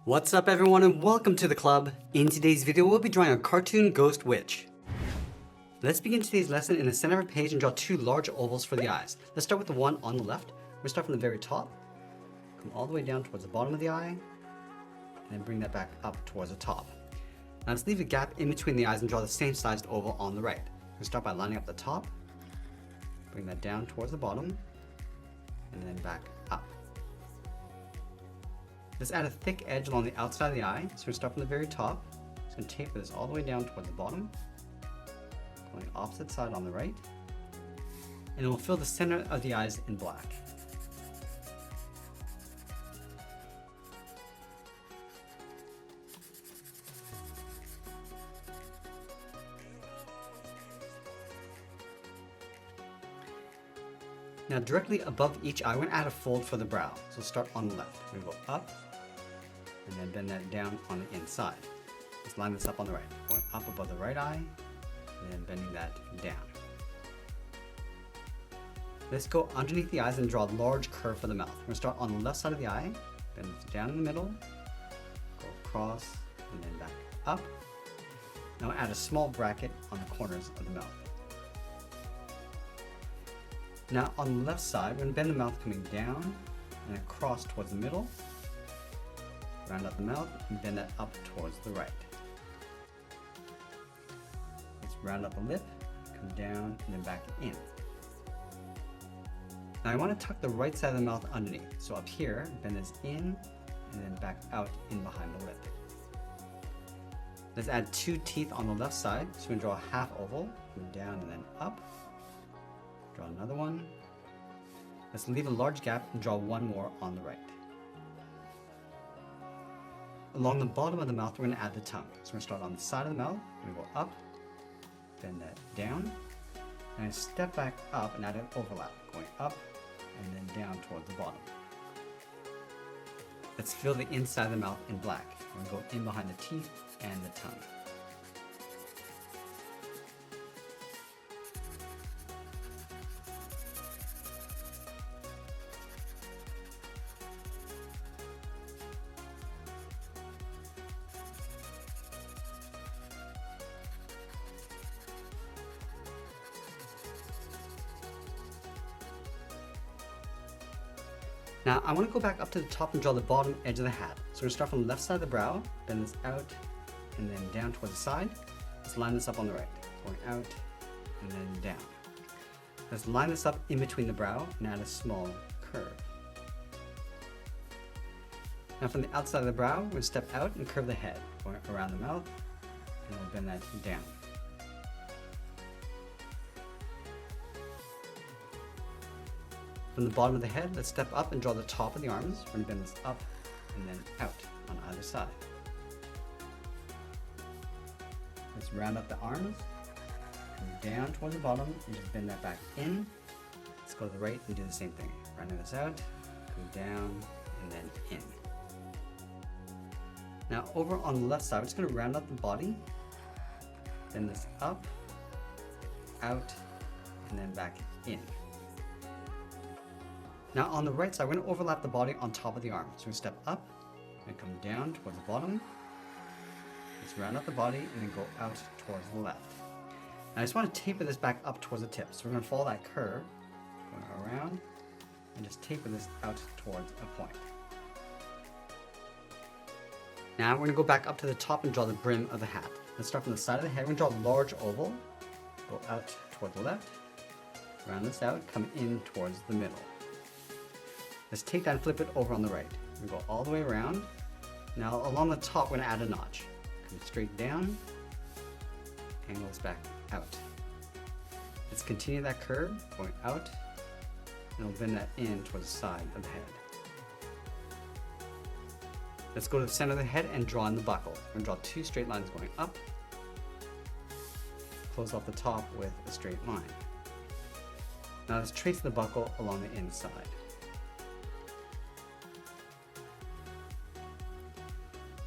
What's up everyone and welcome to the club. In today's video we'll be drawing a cartoon ghost witch. Let's begin today's lesson. In the center of the page and draw two large ovals for the eyes. Let's start with the one on the left. We'll start from the very top, come all the way down towards the bottom of the eye, and then bring that back up towards the top. Now let's leave a gap in between the eyes and draw the same sized oval on the right. We'll start by lining up the top, bring that down towards the bottom, and then back up. Let's add a thick edge along the outside of the eye. So we'll start from the very top. Just going to taper this all the way down towards the bottom, going opposite side on the right, and then we'll fill the center of the eyes in black. Now directly above each eye, we're going to add a fold for the brow. So start on the left. We're going to go up, and then bend that down on the inside. Let's line this up on the right. Going up above the right eye, and then bending that down. Let's go underneath the eyes and draw a large curve for the mouth. We're going to start on the left side of the eye, bend this down in the middle, go across, and then back up. Now add a small bracket on the corners of the mouth. Now on the left side, we're going to bend the mouth coming down and across towards the middle. Round out the mouth and bend that up towards the right. Let's round out the lip, come down and then back in. Now I want to tuck the right side of the mouth underneath. So up here, bend this in and then back out in behind the lip. Let's add two teeth on the left side. So we're going to draw a half oval, come down and then up. Draw another one. Let's leave a large gap and draw one more on the right. Along the bottom of the mouth, we're going to add the tongue. So we're going to start on the side of the mouth. We're going to go up, bend that down, and step back up and add an overlap, going up and then down towards the bottom. Let's fill the inside of the mouth in black. We're going to go in behind the teeth and the tongue. Now I want to go back up to the top and draw the bottom edge of the hat. So we're going to start from the left side of the brow, bend this out and then down towards the side. Let's line this up on the right, going out and then down. Let's line this up in between the brow and add a small curve. Now from the outside of the brow, we're going to step out and curve the head, going around the mouth, and we'll bend that down. From the bottom of the head, let's step up and draw the top of the arms. We're going to bend this up and then out on either side. Let's round up the arms, come down towards the bottom and just bend that back in. Let's go to the right and do the same thing. Rounding this out, come down and then in. Now over on the left side, we're just going to round up the body, bend this up, out, and then back in. Now on the right side, we're going to overlap the body on top of the arm. So we step up and come down towards the bottom. Let's round up the body and then go out towards the left. Now I just want to taper this back up towards the tip. So we're going to follow that curve, going around, and just taper this out towards a point. Now we're going to go back up to the top and draw the brim of the hat. Let's start from the side of the head. We're going to draw a large oval, go out toward the left, round this out, come in towards the middle. Let's take that and flip it over on the right. We go all the way around. Now along the top, we're going to add a notch. Come straight down, angle this back out. Let's continue that curve, going out, and we'll bend that in towards the side of the head. Let's go to the center of the head and draw in the buckle. We're going to draw two straight lines going up, close off the top with a straight line. Now let's trace the buckle along the inside.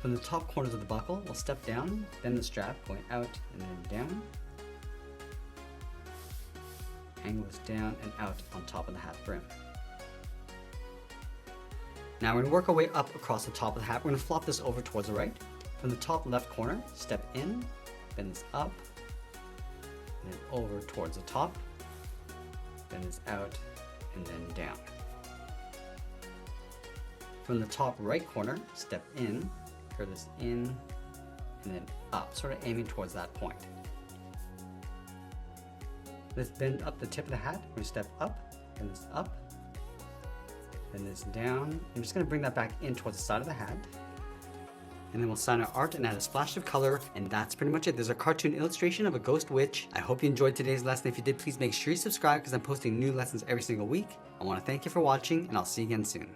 From the top corners of the buckle, we'll step down, bend the strap, going out and then down. Angle this down and out on top of the hat brim. Now we're gonna work our way up across the top of the hat. We're gonna flop this over towards the right. From the top left corner, step in, bend this up, and then over towards the top, bend this out, and then down. From the top right corner, step in, curve this in, and then up, sort of aiming towards that point. Let's bend up the tip of the hat. We're gonna step up, bend this up, bend this down. I'm just gonna bring that back in towards the side of the hat. And then we'll sign our art and add a splash of color, and that's pretty much it. There's a cartoon illustration of a ghost witch. I hope you enjoyed today's lesson. If you did, please make sure you subscribe because I'm posting new lessons every single week. I wanna thank you for watching, and I'll see you again soon.